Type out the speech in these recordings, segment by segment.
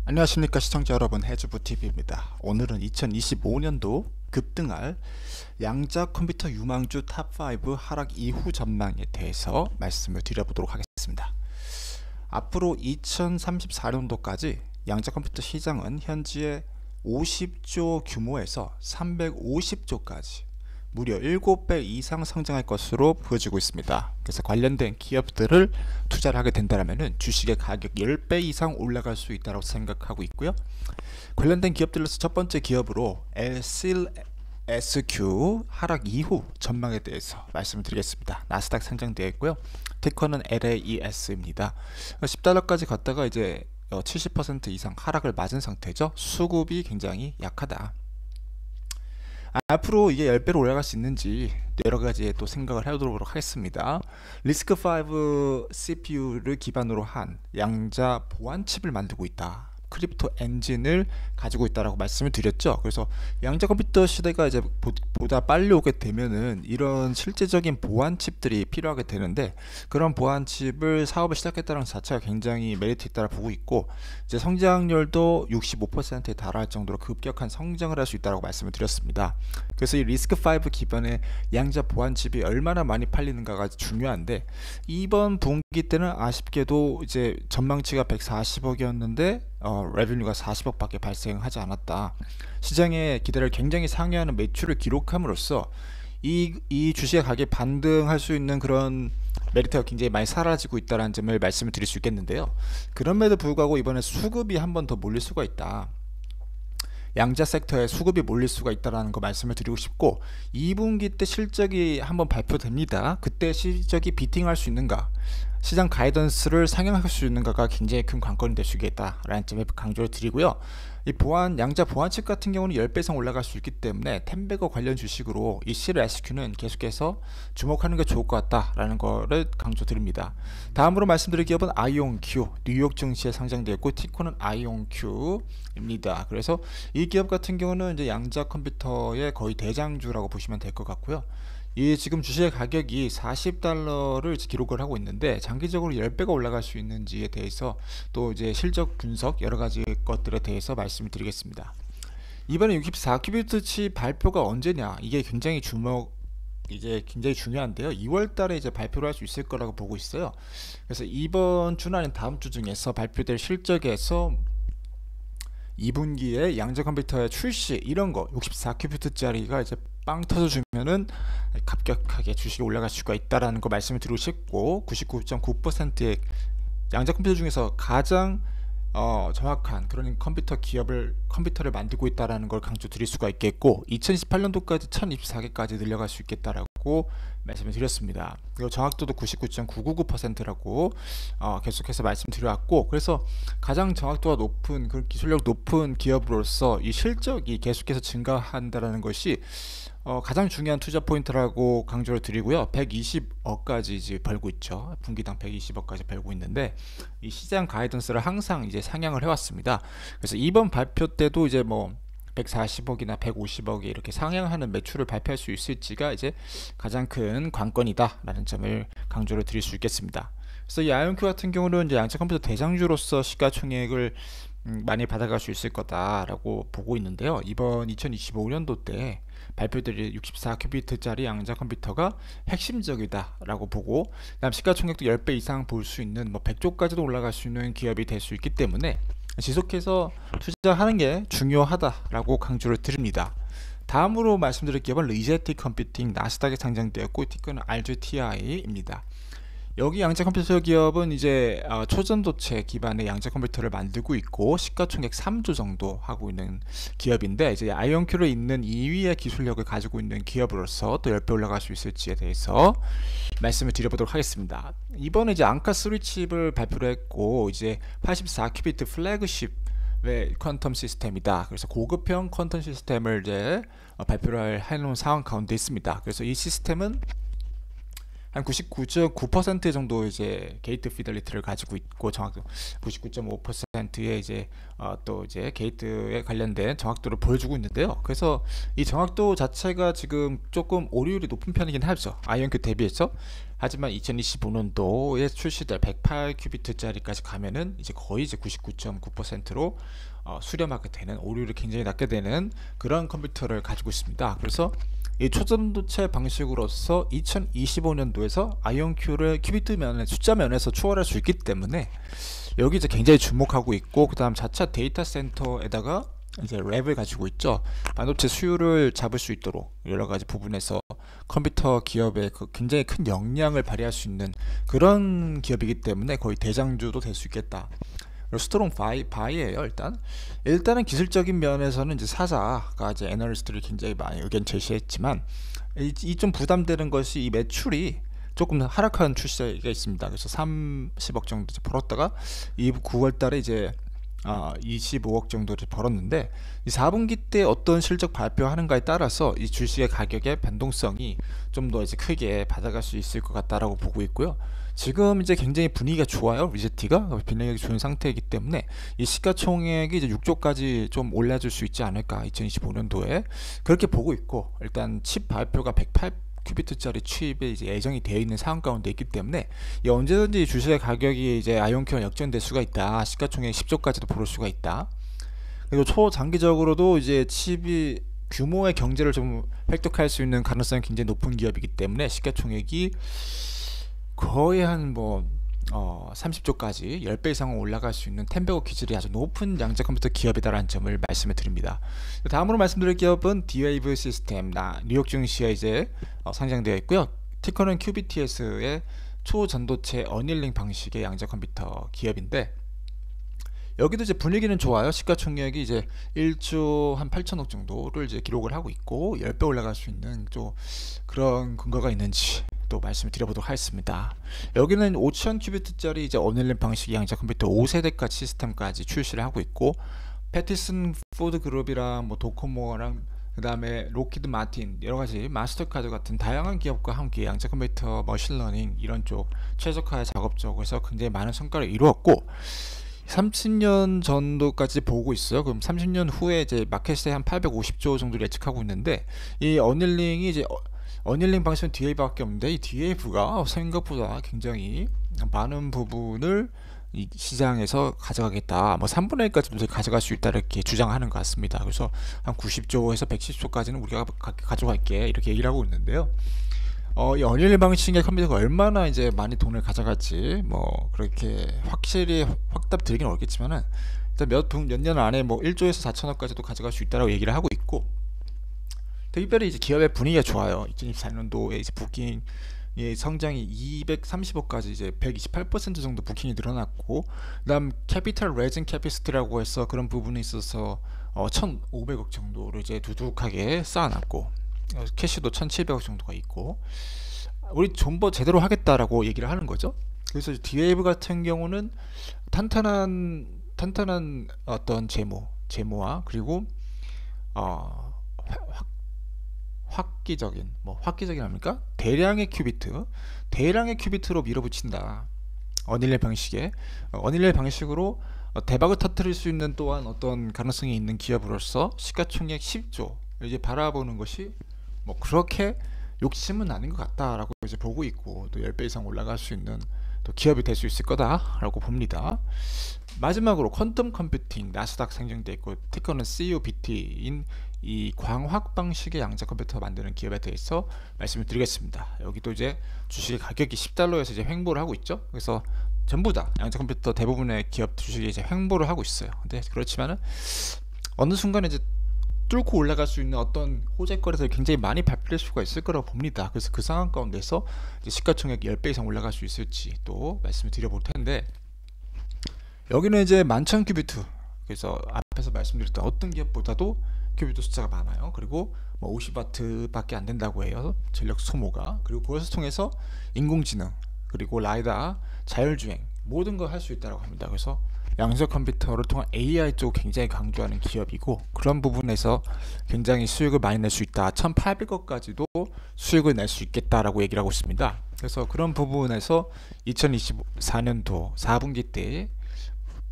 안녕하십니까 시청자 여러분, 해주부TV입니다. 오늘은 2025년도 급등할 양자 컴퓨터 유망주 탑5 하락 이후 전망에 대해서 말씀을 드려보도록 하겠습니다. 앞으로 2034년도까지 양자 컴퓨터 시장은 현재 50조 규모에서 350조까지 무려 7배 이상 성장할 것으로 보여지고 있습니다. 그래서 관련된 기업들을 투자를 하게 된다면 주식의 가격 10배 이상 올라갈 수 있다고 생각하고 있고요. 관련된 기업들로서 첫 번째 기업으로 SQ 하락 이후 전망에 대해서 말씀을 드리겠습니다. 나스닥 상장되어 있고요. 티커는 LAES입니다. 10달러까지 갔다가 이제 70% 이상 하락을 맞은 상태죠. 수급이 굉장히 약하다. 앞으로 이게 10배로 올라갈 수 있는지 여러가지 또 생각을 해보도록 하겠습니다. 리스크5 CPU를 기반으로 한 양자 보안 칩을 만들고 있다. 크립토 엔진을 가지고 있다라고 말씀을 드렸죠. 그래서 양자 컴퓨터 시대가 이제 보다 빨리 오게 되면은 이런 실제적인 보안 칩들이 필요하게 되는데, 그런 보안 칩을 사업을 시작했다는 것 자체가 굉장히 메리트 있다고 보고 있고, 이제 성장률도 65%에 달할 정도로 급격한 성장을 할 수 있다고 말씀을 드렸습니다. 그래서 이 리스크5 기반의 양자 보안 칩이 얼마나 많이 팔리는가가 중요한데, 이번 분기 때는 아쉽게도 이제 전망치가 140억이었는데 레베뉴가 40억 밖에 발생하지 않았다. 시장의 기대를 굉장히 상회하는 매출을 기록함으로써 이 주식의 가격이 반등할 수 있는 그런 메리트가 굉장히 많이 사라지고 있다는 점을 말씀을 드릴 수 있겠는데요. 그럼에도 불구하고 이번에 수급이 한 번 더 몰릴 수가 있다. 양자 섹터에 수급이 몰릴 수가 있다는 거 말씀을 드리고 싶고, 2분기 때 실적이 한번 발표됩니다. 그때 실적이 비팅할 수 있는가, 시장 가이던스를 상향할 수 있는가가 굉장히 큰 관건이 될 수 있겠다라는 점에 강조를 드리고요. 이 양자 보안칩 같은 경우는 10배 이상 올라갈 수 있기 때문에 템베거 관련 주식으로 이 CLSQ는 계속해서 주목하는 게 좋을 것 같다라는 거를 강조드립니다. 다음으로 말씀드릴 기업은 아이온큐, 뉴욕 증시에 상장되어 있고 티코는 아이온큐입니다. 그래서 이 기업 같은 경우는 이제 양자 컴퓨터의 거의 대장주라고 보시면 될 것 같고요. 이 지금 주식의 가격이 40달러를 기록을 하고 있는데, 장기적으로 10배가 올라갈 수 있는지에 대해서 또 이제 실적 분석 여러가지 것들에 대해서 말씀을 드리겠습니다. 이번에 64큐비트 칩 발표가 언제냐, 이게 굉장히 굉장히 중요한데요. 2월달에 이제 발표를 할 수 있을 거라고 보고 있어요. 그래서 이번 주나 아니면 다음 주 중에서 발표될 실적에서 2분기에 양자 컴퓨터의 출시 이런 거 64큐비트짜리가 이제 빵 터져주면은 급격하게 주식이 올라갈 수가 있다라는 거 말씀을 드리고 싶고, 99.9%의 양자 컴퓨터 중에서 가장 정확한 그런 컴퓨터를 만들고 있다라는 걸 강조 드릴 수가 있겠고, 2028년도까지 1024개까지 늘려갈 수 있겠다라고 말씀을 드렸습니다. 그리고 정확도도 99.999%라고 계속해서 말씀드려왔고, 그래서 가장 정확도가 높은, 그 기술력 높은 기업으로서 이 실적이 계속해서 증가한다라는 것이 가장 중요한 투자 포인트라고 강조를 드리고요. 120억까지 이제 벌고 있죠. 분기당 120억까지 벌고 있는데, 이 시장 가이던스를 항상 이제 상향을 해왔습니다. 그래서 이번 발표 때도 이제 뭐 140억이나 150억에 이렇게 상향하는 매출을 발표할 수 있을지가 이제 가장 큰 관건이다라는 점을 강조를 드릴 수 있겠습니다. 그래서 이 아이온큐 같은 경우는 이제 양자 컴퓨터 대장주로서 시가총액을 많이 받아갈 수 있을 거다라고 보고 있는데요. 이번 2025년도 때 발표될 64큐비트짜리 양자 컴퓨터가 핵심적이다라고 보고, 그다음 시가총액도 10배 이상 볼 수 있는, 뭐 100조까지도 올라갈 수 있는 기업이 될 수 있기 때문에 지속해서 투자하는 게 중요하다라고 강조를 드립니다. 다음으로 말씀드릴 기업은 리제틱 컴퓨팅, 나스닥에 상장되었고 티커는 RGTI입니다. 여기 양자 컴퓨터 기업은 이제 초전도체 기반의 양자 컴퓨터를 만들고 있고, 시가총액 3조 정도 하고 있는 기업인데, 이제 아이온큐를 잇는 2위의 기술력을 가지고 있는 기업으로서 또 10배 올라갈 수 있을지에 대해서 말씀을 드려보도록 하겠습니다. 이번에 이제 앙카3 칩을 발표를 했고, 이제 84큐비트 플래그십 퀀텀 시스템이다. 그래서 고급형 퀀텀 시스템을 이제 발표를 해놓은 상황 가운데 있습니다. 그래서 이 시스템은 한 99.9% 정도 이제 게이트 피델리티를 가지고 있고, 정확도 99.5%의 이제 또 이제 게이트에 관련된 정확도를 보여주고 있는데요. 그래서 이 정확도 자체가 지금 조금 오류율이 높은 편이긴 하죠, 아이온큐 대비해서. 하지만 2025년도에 출시될 108큐비트짜리까지 가면은 이제 거의 이제 99.9%로 수렴하게 되는, 오류율이 굉장히 낮게 되는 그런 컴퓨터를 가지고 있습니다. 그래서 이 초전도체 방식으로서 2025년도에서 아이온큐를 큐비트 면에, 숫자 면에서 추월할 수 있기 때문에 여기 이제 굉장히 주목하고 있고, 그 다음 자체 데이터 센터에다가 이제 랩을 가지고 있죠. 반도체 수요를 잡을 수 있도록 여러 가지 부분에서 컴퓨터 기업의 그 굉장히 큰 역량을 발휘할 수 있는 그런 기업이기 때문에 거의 대장주도 될 수 있겠다. 스트롱 바이예요. 일단은 기술적인 면에서는 이제 사자가 이제 애널리스트를 굉장히 많이 의견 제시했지만, 이 좀 부담되는 것이 이 매출이 조금 하락한 추세가 있습니다. 그래서 30억 정도 벌었다가 이 9월 달에 이제 25억 정도를 벌었는데, 이 4분기 때 어떤 실적 발표하는가에 따라서 이 주식의 가격의 변동성이 좀 더 이제 크게 받아갈 수 있을 것 같다라고 보고 있고요. 지금 이제 굉장히 분위기가 좋아요. 리제티가 분위기가 좋은 상태이기 때문에 이 시가총액이 이제 6조까지 좀 올라줄 수 있지 않을까, 2025년도에 그렇게 보고 있고, 일단 칩 발표가 108큐비트짜리 칩에 이제 예정이 되어 있는 상황 가운데 있기 때문에 이 언제든지 주식의 가격이 이제 아이온큐와 역전될 수가 있다. 시가총액 10조까지도 보를 수가 있다. 그리고 초장기적으로도 이제 칩이 규모의 경제를 좀 획득할 수 있는 가능성이 굉장히 높은 기업이기 때문에 시가총액이 거의 한 30조까지 10배 이상 올라갈 수 있는 텐베고 기질이 아주 높은 양자 컴퓨터 기업이다라는 점을 말씀을 드립니다. 다음으로 말씀드릴 기업은 D-Wave 시스템, 뉴욕 증시에 이제 상장되어 있고요. 티커는 QBTS의 초전도체 어닐링 방식의 양자 컴퓨터 기업인데, 여기도 이제 분위기는 좋아요. 시가총액이 이제 1조 한 8천억 정도를 이제 기록을 하고 있고, 10배 올라갈 수 있는 좀 그런 근거가 있는지 또 말씀을 드려보도록 하겠습니다. 여기는 5000큐비트짜리 이제 어닐링 방식의 양자 컴퓨터 5세대까지 시스템까지 출시를 하고 있고, 패티슨 푸드 그룹이랑 도코모랑 그 다음에 로키드 마틴, 여러가지 마스터카드 같은 다양한 기업과 함께 양자 컴퓨터, 머신러닝 이런 쪽 최적화 작업 쪽에서 굉장히 많은 성과를 이루었고, 30년 전도까지 보고 있어요. 그럼 30년 후에 이제 마켓에 한 850조 정도를 예측하고 있는데, 이 어닐링이 이제 어닐링 방식은 D-Wave밖에 없는데, 이 D-Wave가 생각보다 굉장히 많은 부분을 이 시장에서 가져가겠다, 3분의 1까지도 가져갈 수 있다, 이렇게 주장하는 것 같습니다. 그래서 한 90조에서 110조까지는 우리가 가져갈게, 이렇게 얘기를 하고 있는데요. 이 어닐링 방식의 컴퓨터가 얼마나 이제 많이 돈을 가져갈지 그렇게 확실히 확답 드리긴 어렵겠지만은, 일단 몇 년 안에 1조에서 4천억까지도 가져갈 수 있다라고 얘기를 하고 있고, 특별히 이제 기업의 분위기가 좋아요. 2024년도에 이제 부킹의 성장이 230억까지 이제 128% 정도 부킹이 늘어났고, 그다음 캐피탈 레진 캐피시티라고 해서 그런 부분에 있어서 1,500억 정도를 이제 두둑하게 쌓아놨고, 캐시도 1,700억 정도가 있고, 우리 존버 제대로 하겠다라고 얘기를 하는 거죠. 그래서 D-Wave 같은 경우는 탄탄한 어떤 재무와 그리고 획기적인 합니까? 대량의 큐비트로 밀어붙인다. 어닐레 방식으로 대박을 터뜨릴 수 있는 또한 어떤 가능성이 있는 기업으로서 시가총액 10조 이제 바라보는 것이 그렇게 욕심은 아닌 것 같다라고 이제 보고 있고, 또 10배 이상 올라갈 수 있는 또 기업이 될 수 있을 거다라고 봅니다. 마지막으로 퀀텀 컴퓨팅, 나스닥 상장되어 있고, 티커는 COBT인 이 광학 방식의 양자 컴퓨터 만드는 기업에 대해서 말씀을 드리겠습니다. 여기도 이제 주식의 가격이 10달러에서 이제 횡보를 하고 있죠. 그래서 전부 다 양자 컴퓨터 대부분의 기업 주식이 이제 횡보를 하고 있어요. 근데 그렇지만은 어느 순간에 이제 뚫고 올라갈 수 있는 어떤 호재거래들이 굉장히 많이 발표될 수가 있을 거라고 봅니다. 그래서 그 상황 가운데서 이제 시가총액 10배 이상 올라갈 수 있을지 또 말씀을 드려볼 텐데, 여기는 이제 11,000큐비트, 그래서 앞에서 말씀드렸던 어떤 기업보다도 큐비트 숫자가 많아요. 그리고 50W 밖에 안 된다고 해요, 전력 소모가. 그리고 그것을 통해서 인공지능, 그리고 라이다, 자율주행 모든 걸 할 수 있다고 합니다. 그래서 양자 컴퓨터를 통한 AI 쪽을 굉장히 강조하는 기업이고, 그런 부분에서 굉장히 수익을 많이 낼 수 있다. 1800억까지도 수익을 낼 수 있겠다라고 얘기를 하고 있습니다. 그래서 그런 부분에서 2024년도 4분기 때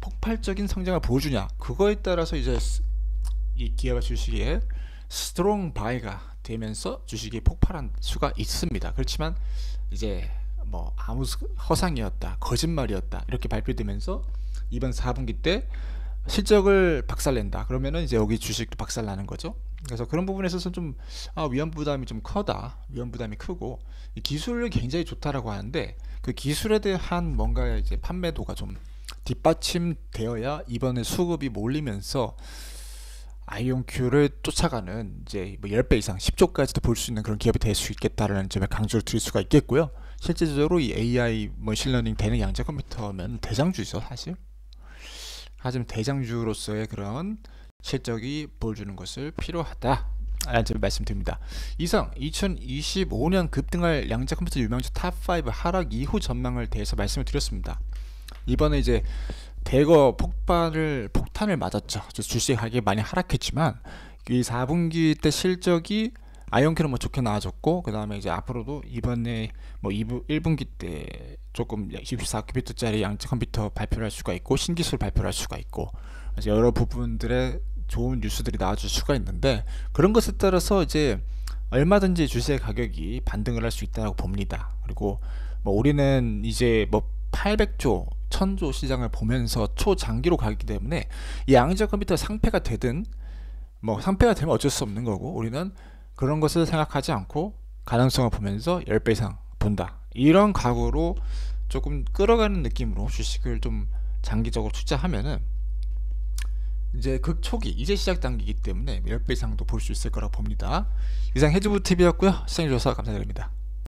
폭발적인 성장을 보여주냐, 그거에 따라서 이제 이 기업의 주식에 스트롱 바이가 되면서 주식이 폭발한 수가 있습니다. 그렇지만 이제 뭐 아무 허상이었다, 거짓말이었다 이렇게 발표되면서 이번 4분기 때 실적을 박살낸다, 그러면은 이제 여기 주식도 박살나는 거죠. 그래서 그런 부분에 있어서 좀 위험 부담이 좀 커다, 위험 부담이 크고, 이 기술이 굉장히 좋다라고 하는데 그 기술에 대한 뭔가 이제 판매도가 좀 뒷받침되어야 이번에 수급이 몰리면서 아이온큐를 쫓아가는 이제 뭐 10배 이상 10조까지도 볼 수 있는 그런 기업이 될 수 있겠다라는 점에 강조를 드릴 수가 있겠고요. 실제적으로 이 AI 머신러닝 되는 양자 컴퓨터면 대장주죠 사실. 하지만 대장주로서의 그런 실적이 보여주는 것을 필요하다 라는 점을 말씀드립니다. 이상 2025년 급등할 양자 컴퓨터 유망주 탑5 하락 이후 전망을 대해서 말씀을 드렸습니다. 이번에 이제 대거 폭탄을 맞았죠. 주식 가격이 많이 하락했지만 이 4분기 때 실적이 아이온큐는 뭐 좋게 나아졌고, 그 다음에 이제 앞으로도 이번에 뭐 1분기 때 조금 24큐비트짜리 양자 컴퓨터 발표를 할 수가 있고, 신기술 발표를 할 수가 있고, 그래서 여러 부분들의 좋은 뉴스들이 나와줄 수가 있는데, 그런 것에 따라서 이제 얼마든지 주식 가격이 반등을 할 수 있다고 봅니다. 그리고 뭐 우리는 이제 뭐 800조 1000조 시장을 보면서 초장기로 가기 때문에 이 양자 컴퓨터 상패가 되든 뭐 상패가 되면 어쩔 수 없는 거고, 우리는 그런 것을 생각하지 않고 가능성을 보면서 10배 이상 본다, 이런 각오로 조금 끌어가는 느낌으로 주식을 좀 장기적으로 투자하면은 이제 극초기, 이제 시작 단계이기 때문에 10배 이상도 볼 수 있을 거라고 봅니다. 이상 해주부 TV였고요. 시청해주셔서 감사드립니다.